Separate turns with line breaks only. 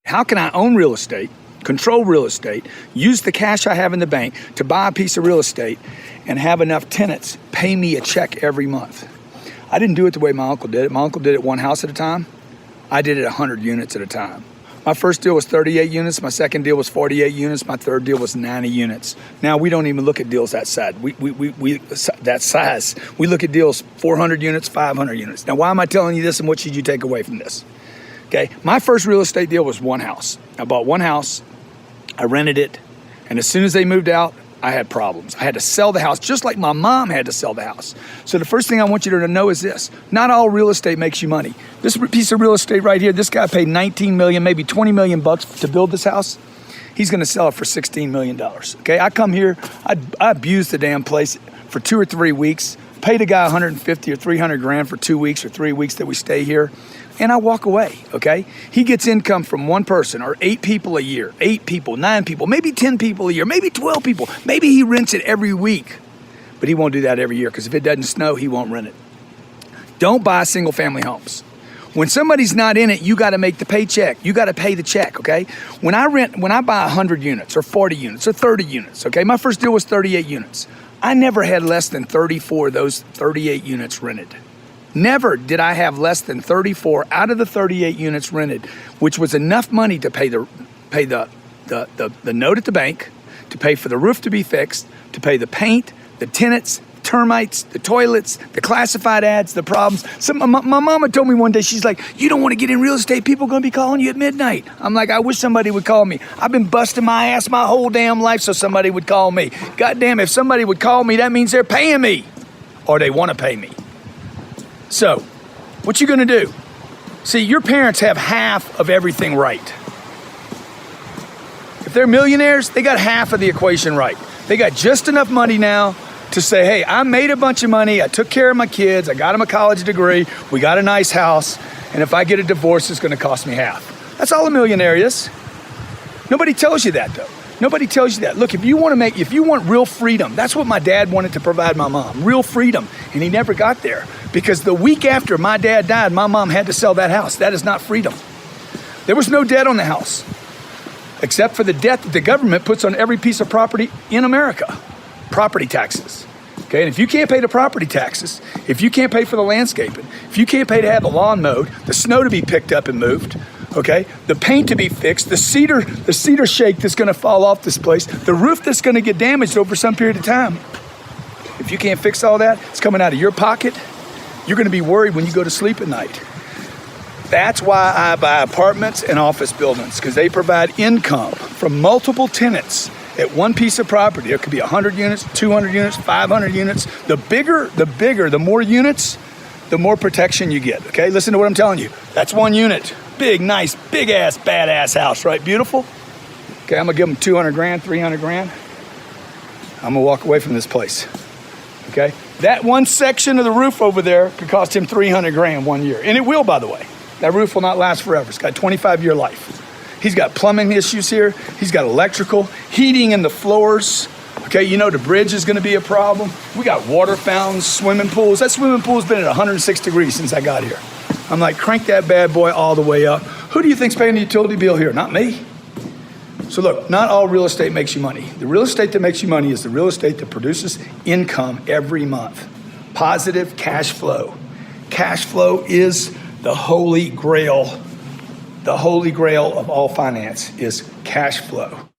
How can I own real estate, control real estate, use the cash I have in the bank to buy a piece of real estate and have enough tenants pay me a check every month? I didn't do it the way my uncle did it. My uncle did it one house at a time. I did it 100 units at a time. My first deal was 38 units. My second deal was 48 units. My third deal was 90 units. Now we don't even look at deals that size. That size. We look at deals 400 units, 500 units. Now why am I telling you this and what should you take away from this? Okay, my first real estate deal was one house. I bought one house, I rented it, and as soon as they moved out, I had problems. I had to sell the house just like my mom had to sell the house. So the first thing I want you to know is this: not all real estate makes you money. This piece of real estate right here, this guy paid 19 million, maybe 20 million bucks to build this house. He's gonna sell it for $16 million, okay? I come here, I abuse the damn place for 2 or 3 weeks, paid a guy 150 or 300 grand for 2 weeks or 3 weeks that we stay here, and I walk away, okay? He gets income from one person or 8 people a year, 8 people, 9 people, maybe 10 people a year, maybe 12 people. Maybe he rents it every week, but he won't do that every year because if it doesn't snow, he won't rent it. Don't buy single family homes. When somebody's not in it, you gotta make the paycheck. You gotta pay the check, okay? When I buy 100 units or 40 units or 30 units, okay? My first deal was 38 units. I never had less than 34 of those 38 units rented. Never did I have less than 34 out of the 38 units rented, which was enough money to pay the note at the bank, to pay for the roof to be fixed, to pay the paint, the tenants, termites, the toilets, the classified ads, the problems. My mama told me one day, she's like, you don't want to get in real estate, people are going to be calling you at midnight. I'm like, I wish somebody would call me. I've been busting my ass my whole damn life so somebody would call me. God damn, if somebody would call me, that means they're paying me or they want to pay me. So, what you gonna do? See, your parents have half of everything right. If they're millionaires, they got half of the equation right. They got just enough money now to say, hey, I made a bunch of money, I took care of my kids, I got them a college degree, we got a nice house, and if I get a divorce, it's gonna cost me half. That's all a millionaire is. Nobody tells you that though. Nobody tells you that. Look, if you want real freedom, that's what my dad wanted to provide my mom, real freedom, and he never got there. Because the week after my dad died, my mom had to sell that house. That is not freedom. There was no debt on the house, except for the debt that the government puts on every piece of property in America, property taxes. Okay, and if you can't pay the property taxes, if you can't pay for the landscaping, if you can't pay to have the lawn mowed, the snow to be picked up and moved, okay, the paint to be fixed, the cedar shake that's gonna fall off this place, the roof that's gonna get damaged over some period of time. If you can't fix all that, it's coming out of your pocket. You're gonna be worried when you go to sleep at night. That's why I buy apartments and office buildings, because they provide income from multiple tenants at one piece of property. It could be 100 units, 200 units, 500 units. The bigger, the more units, the more protection you get, okay? Listen to what I'm telling you. That's one unit. Big, nice, big ass, badass house, right? Beautiful? Okay, I'm gonna give them 200 grand, 300 grand. I'm gonna walk away from this place, okay? That one section of the roof over there could cost him 300 grand 1 year. And it will, by the way. That roof will not last forever. It's got 25-year life. He's got plumbing issues here. He's got electrical, heating in the floors. Okay, you know the bridge is gonna be a problem. We got water fountains, swimming pools. That swimming pool's been at 106 degrees since I got here. I'm like, crank that bad boy all the way up. Who do you think's paying the utility bill here? Not me. So look, not all real estate makes you money. The real estate that makes you money is the real estate that produces income every month. Positive cash flow. Cash flow is the holy grail. The holy grail of all finance is cash flow.